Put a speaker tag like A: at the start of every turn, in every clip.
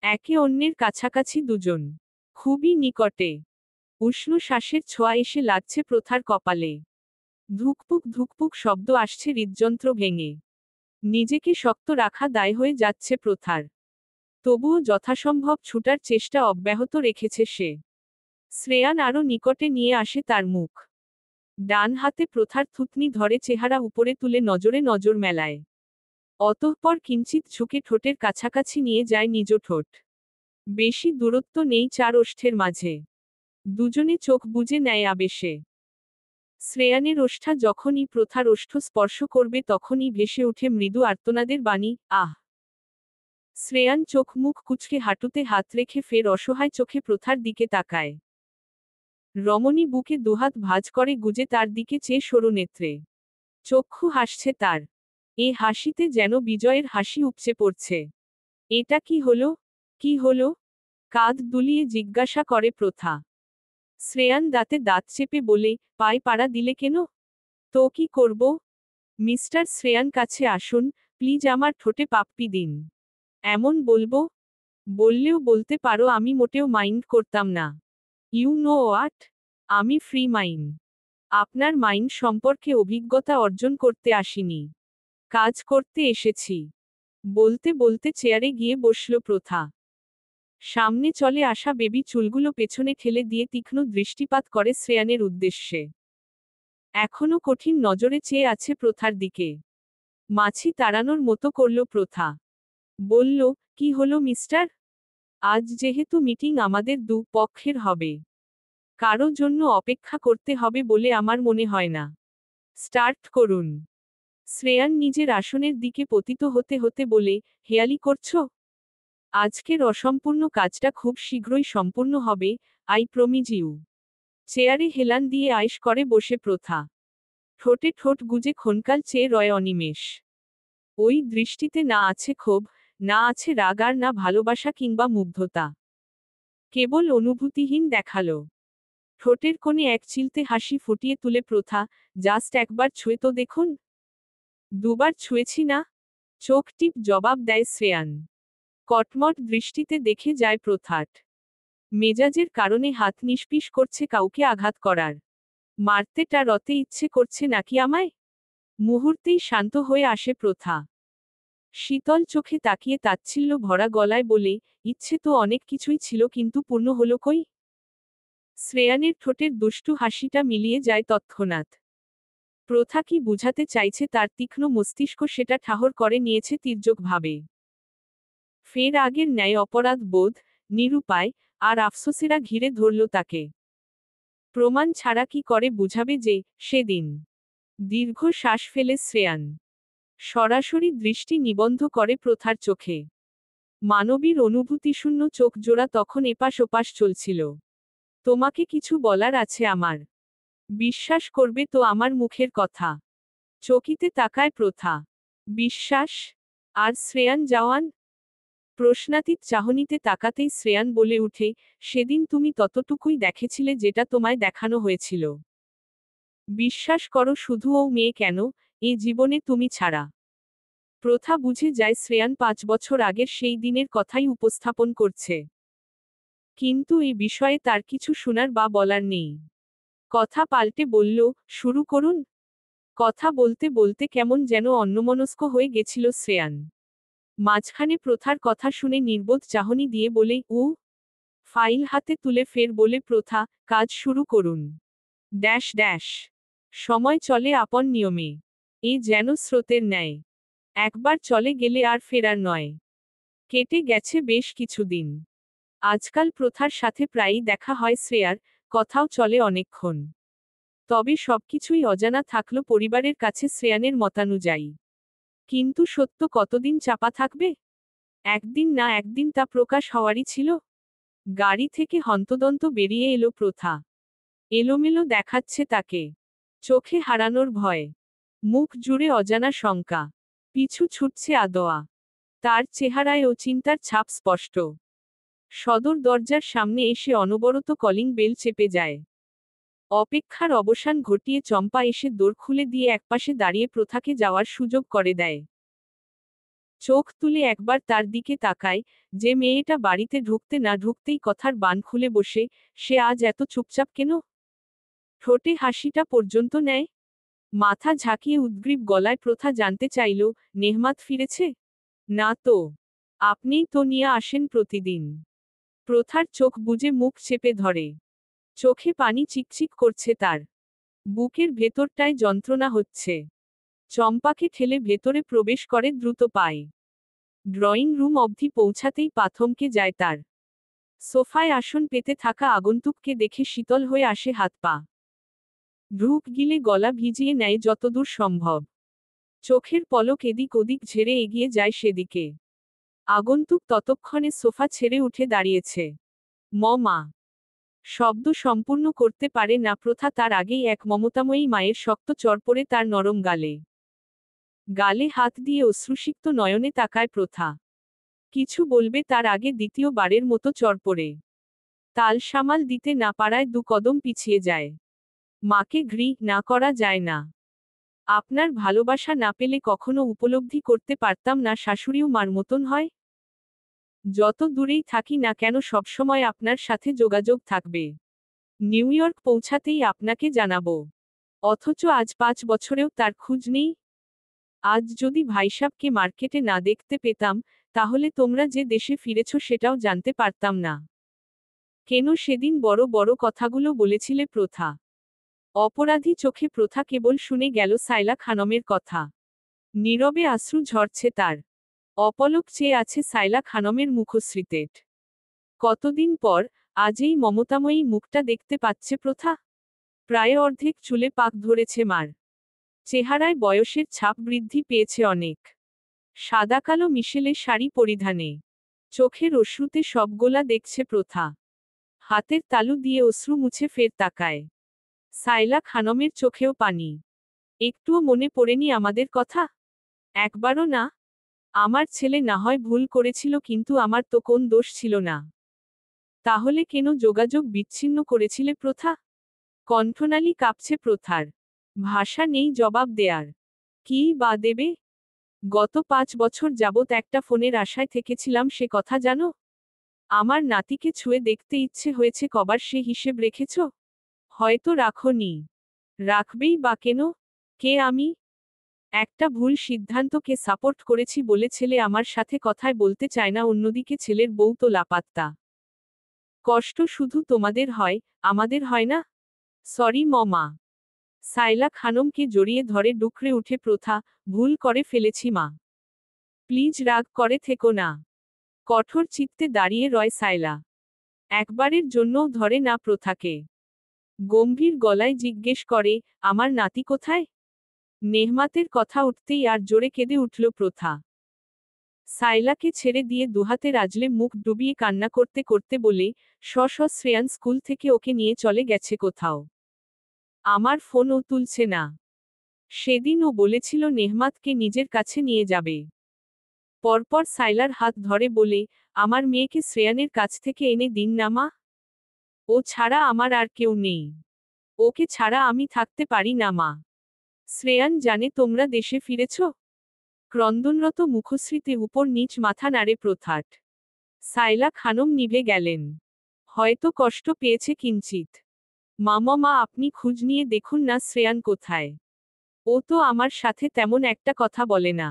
A: একে অন্যের কাছাকাছি দুজন। খুবই নিকটে। উষ্ণ শ্বাসের ছোঁয়া এসে লাগছে প্রথার কপালে। ধুকপুক ধুকপুক শব্দ আসছে হৃদযন্ত্র ভেঙে। নিজেকে শক্ত রাখা দায় হয়ে যাচ্ছে প্রথার। তবুও যথাসম্ভব ছুটার চেষ্টা অব্যাহত রেখেছে সে। শ্রেয়ান আরও নিকটে নিয়ে আসে তার মুখ। ডান হাতে প্রথার থুতনি ধরে চেহারা উপরে তুলে নজরে নজর মেলায়। অতঃপর কিঞ্চিত ঝুঁকে ঠোঁটের কাছাকাছি নিয়ে যায় নিজ ঠোঁট। বেশি দূরত্ব নেই চার ওষ্ঠের মাঝে। দুজনে চোখ বুজে নেয় আবেশে। শ্রেয়ানের ওষ্ঠা যখনই প্রথার ওষ্ঠ স্পর্শ করবে তখনই ভেসে ওঠে মৃদু আর্তনাদের বাণী, আহ। শ্রেয়ান চোখ মুখ কুঁচকে হাঁটুতে হাত রেখে ফের অসহায় চোখে প্রথার দিকে তাকায়। রমণী বুকে দুহাত ভাঁজ করে গুজে তার দিকে চেয়ে সরু নেত্রে। চক্ষু হাসছে তার। এ হাসিতে যেন বিজয়ের হাসি উপচে পড়ছে। এটা কি হলো? কি হলো? কাঁধ দুলিয়ে জিজ্ঞাসা করে প্রথা। শ্রেয়ান দাঁতে দাঁত চেপে বলে, পায়ে পাড়া দিলে কেন? তো কি করব? মিস্টার শ্রেয়ান কাছে আসুন, প্লিজ আমার ঠোঁটে পাপ্পি দিন। এমন বলবো? বললেও বলতে পারো আমি মোটেও মাইন্ড করতাম না। You know what? আমি ফ্রি মাইন্ড। আপনার মাইন্ড সম্পর্কে অভিজ্ঞতা অর্জন করতে আসিনি। কাজ করতে এসেছি। বলতে বলতে চেয়ারে গিয়ে বসল প্রথা। সামনে চলে আসা বেবি চুলগুলো পেছনে ঠেলে দিয়ে তীক্ষ্ণ দৃষ্টিপাত করে শ্রেয়ানের উদ্দেশ্যে। এখনো কঠিন নজরে চেয়ে আছে প্রথার দিকে। মাছি তাড়ানোর মতো করল প্রথা। বলল, কি হলো মিস্টার? আজ যেহেতু মিটিং আমাদের দু পক্ষের হবে, কারো জন্য অপেক্ষা করতে হবে বলে আমার মনে হয় না। স্টার্ট করুন। শ্রেয়ান নিজের আসনের দিকে পতিত হতে হতে বলে, হেয়ালি করছো? আজকের অসম্পূর্ণ কাজটা খুব শীঘ্রই সম্পূর্ণ হবে, আই প্রমিজ ইউ। চেয়ারে হেলান দিয়ে আয়েশ করে বসে প্রথা। ঠোঁটে ঠোঁট গুজে ক্ষণকাল চেয়ে রয় অনিমেষ। ওই দৃষ্টিতে না আছে ক্ষোভ, না আছে রাগ আর না ভালোবাসা কিংবা মুগ্ধতা। কেবল অনুভূতিহীন দেখালো। ঠোঁটের কোণে এক চিলতে হাসি ফুটিয়ে তুলে প্রথা, জাস্ট একবার ছুঁয়ে তো দেখুন। দুবার ছুঁয়েছি না? চোখ টিপ জবাব দেয় শ্রেয়ান। কটমট দৃষ্টিতে দেখে যায় প্রথাট। মেজাজের কারণে হাত নিষ্পিস করছে কাউকে আঘাত করার। মারতেটা রতে ইচ্ছে করছে নাকি আমায়? মুহূর্তেই শান্ত হয়ে আসে প্রথা। শীতল চোখে তাকিয়ে তাচ্ছিল্য ভরা গলায় বলে, ইচ্ছে তো অনেক কিছুই ছিল কিন্তু পূর্ণ হলো কই? শ্রেয়ানের ঠোঁটের দুষ্টু হাসিটা মিলিয়ে যায় তৎক্ষণাৎ। প্রথা কি বুঝাতে চাইছে তার তীক্ষ্ণ মস্তিষ্ক সেটা ঠাহর করে নিয়েছে তির্যকভাবে। ফের আগের ন্যায় অপরাধ বোধ, নিরুপায়, আর আফসোসেরা ঘিরে ধরল তাকে। প্রমাণ ছাড়া কি করে বুঝাবে যে, সেদিন। দীর্ঘ শ্বাস ফেলে শ্রেয়ান সরাসরি দৃষ্টি নিবন্ধ করে প্রথার চোখে। মানবীর অনুভূতিশূন্য চোখ জোড়া তখন এপাশ ওপাশ চলছিল। তোমাকে কিছু বলার আছে আমার। বিশ্বাস করবে তো আমার মুখের কথা? চকিতে তাকায় প্রথা। বিশ্বাস? আর শ্রেয়ান জওয়ান? প্রশ্নাতীত চাহনিতে তাকাতেই শ্রেয়ান বলে উঠে, সেদিন তুমি ততটুকুই দেখেছিলে যেটা তোমায় দেখানো হয়েছিল। বিশ্বাস করো শুধু ও মেয়ে কেন, এ জীবনে তুমি ছাড়া। প্রথা বুঝে যায় শ্রেয়ান 5 বছর আগের সেই দিনের কথাই উপস্থাপন করছে। কিন্তু এই বিষয়ে তার কিছু শোনার বা বলার নেই। কথা পাল্টে বলল, শুরু করুন। কথা বলতে বলতে কেমন যেন অন্যমনস্ক হয়ে গেছিল শ্রেয়ান। মাঝখানে প্রথার কথা শুনে নির্বোধ চাহনি দিয়ে বলে, ফাইল হাতে তুলে ফের বলে প্রথা, কাজ শুরু করুন। Dash dash. সময় চলে আপন নিয়মে। এ যেন স্রোতের ন্যায়। একবার চলে গেলে আর ফেরার নয়। কেটে গেছে বেশ কিছুদিন। আজকাল প্রথার সাথে প্রায়ই দেখা হয় শ্রেয়ার, কথাও চলে অনেকক্ষণ। তবে সবকিছুই অজানা থাকলো পরিবারের কাছে শ্রেয়ানের মতানুযায়ী। কিন্তু সত্য কতদিন চাপা থাকবে? একদিন না একদিন তা প্রকাশ হওয়ারই ছিল। গাড়ি থেকে হন্তদন্ত বেরিয়ে এলো প্রথা। এলোমেলো দেখাচ্ছে তাকে। চোখে হারানোর ভয়। মুখ জুড়ে অজানা শঙ্কা। পিছু ছুটছে আদোয়া। তার চেহারায় ও চিন্তার ছাপ স্পষ্ট। সদর দরজার সামনে এসে অনবরত কলিং বেল চেপে যায়। অপেক্ষার অবসান ঘটিয়ে চম্পা এসে দোর খুলে দিয়ে একপাশে দাঁড়িয়ে প্রথাকে যাওয়ার সুযোগ করে দেয়। চোখ তুলে একবার তার দিকে তাকায়, যে মেয়েটা বাড়িতে ঢুকতে না ঢুকতেই কথার বান খুলে বসে, সে আজ এত চুপচাপ কেন? ঠোঁটে হাসিটা পর্যন্ত নেয়। মাথা ঝাঁকিয়ে উদ্গ্রীব গলায় প্রথা জানতে চাইল, নেহমাত ফিরেছে? না তো। আপনিই তো নিয়ে আসেন প্রতিদিন। প্রথার চোখ বুজে মুখ চেপে ধরে। চোখে পানি চিকচিক করছে তার। বুকের ভেতরটায় যন্ত্রণা হচ্ছে। চম্পাকে ঠেলে ভেতরে প্রবেশ করে দ্রুত পায়ে। ড্রয়িং রুম অবধি পৌঁছাতেই পা থমকে যায় তার। সোফায় আসন পেতে থাকা আগন্তুককে দেখে শীতল হয়ে আসে হাত পা। ঢুক গিলে গলা ভিজিয়ে নেয় যতদূর সম্ভব। চোখের পলক এদিক ওদিক ঝেড়ে এগিয়ে যায় সেদিকে। আগন্তুক ততক্ষণে সোফা ছেড়ে উঠে দাঁড়িয়েছে। মা। শব্দ সম্পূর্ণ করতে পারে না প্রথা, তার আগেই এক মমতাময়ী মায়ের শক্ত চড় পড়ে তার নরম গালে। গালে হাত দিয়ে অশ্রুসিক্ত নয়নে তাকায় প্রথা। কিছু বলবে তার আগে দ্বিতীয়বারের মতো চড় পড়ে। তাল সামাল দিতে না পারায় 2 কদম পিছিয়ে যায়। মাকে না করা যায় না। আপনার ভালোবাসা না পেলে কখনো উপলব্ধি করতে পারতাম না শাশুড়িও মার মতন হয়। যত দূরেই থাকি না কেন সবসময় আপনার সাথে যোগাযোগ থাকবে। নিউ ইয়র্ক পৌঁছাতেই আপনাকে জানাবো। অথচ আজ 5 বছরেও তার খোঁজ নেই। আজ যদি ভাইসাবকে মার্কেটে না দেখতে পেতাম, তাহলে তোমরা যে দেশে ফিরেছ সেটাও জানতে পারতাম না। কেন সেদিন বড় বড় কথাগুলো বলেছিলে প্রথা? অপরাধী চোখে প্রথা কেবল শুনে গেল সাইলা খানমের কথা। নীরবে আশ্রু ঝরছে তার। অপলক চেয়ে আছে সাইলা খানমের মুখশ্রীতে। কতদিন পর আজ এই মমতাময়ী মুখটা দেখতে পাচ্ছে প্রথা। প্রায় অর্ধেক চুলে পাক ধরেছে মার। চেহারায় বয়সের ছাপ বৃদ্ধি পেয়েছে অনেক। সাদা কালো মিশেলে শাড়ি পরিধানে। চোখের অশ্রুতে সবগোলা দেখছে প্রথা। হাতের তালু দিয়ে অশ্রু মুছে ফের তাকায়। সাইলা খানমের চোখেও পানি। একটুও মনে পড়েনি আমাদের কথা? একবারও না? আমার ছেলে না হয় ভুল করেছিল, কিন্তু আমার তো কোন দোষ ছিল না। তাহলে কেন যোগাযোগ বিচ্ছিন্ন করেছিলে প্রথা? কণ্ঠনালী কাঁপছে প্রথার। ভাষা নেই জবাব দেয়ার। কী বা দেবে? গত 5 বছর যাবৎ একটা ফোনের আশায় থেকেছিলাম, সে কথা জানো? আমার নাতিকে ছুঁয়ে দেখতে ইচ্ছে হয়েছে, কবার সে হিসেব রেখেছ? হয়তো রাখোনি। রাখবেই বা কেন? কে আমি? একটা ভুল সিদ্ধান্তকে সাপোর্ট করেছি বলে ছেলে আমার সাথে কথায় বলতে চায় না, অন্যদিকে ছেলের বউ তো লাপাত্তা। কষ্ট শুধু তোমাদের হয়, আমাদের হয় না? সরি মা। সাইলা খানমকে জড়িয়ে ধরে ডুকরে উঠে প্রথা, ভুল করে ফেলেছি মা। প্লিজ রাগ করে থেকো না। কঠোর চিত্তে দাঁড়িয়ে রয় সাইলা। একবারের জন্যও ধরে না প্রথাকে। গম্ভীর গলায় জিজ্ঞেস করে, আমার নাতি কোথায়? নেহমাতের কথা উঠতেই আর জোরে কেঁদে উঠল প্রথা। সাইলাকে ছেড়ে দিয়ে দুহাতে রাজলে মুখ ডুবিয়ে কান্না করতে করতে বলে, শ্রেয়ান স্কুল থেকে ওকে নিয়ে চলে গেছে কোথাও। আমার ফোনও তুলছে না। সেদিন ও বলেছিল নেহমাতকে নিজের কাছে নিয়ে যাবে। পরপর সাইলার হাত ধরে বলে, আমার মেয়েকে শ্রেয়ানের কাছ থেকে এনে দিন না মা। ও ছাড়া আমার আর কেউ নেই। ওকে ছাড়া আমি থাকতে পারি না মা। শ্রেয়ান জানে তোমরা দেশে ফিরেছ? ক্রন্দনরত মুখশ্রীতে উপর নিচ মাথা নাড়ে প্রথাট। সাইলা খানম নিভে গেলেন। হয়তো কষ্ট পেয়েছে কিঞ্চিত। মা আপনি খোঁজ নিয়ে দেখুন না শ্রেয়ান কোথায়। ও তো আমার সাথে তেমন একটা কথা বলে না।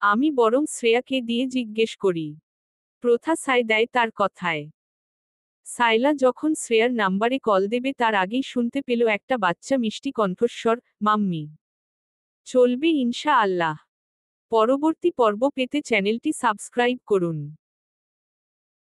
A: আমি বরং শ্রেয়াকে দিয়ে জিজ্ঞেস করি। প্রথা সায় দেয় তার কথায়। সাইলা যখন শ্রেয়ার নাম্বারে কল দেবে তার আগেই শুনতে পেল একটা বাচ্চা মিষ্টি কণ্ঠস্বর, মাম্মি। চলবে ইনশা আল্লাহ। পরবর্তী পর্ব পেতে চ্যানেলটি সাবস্ক্রাইব করুন।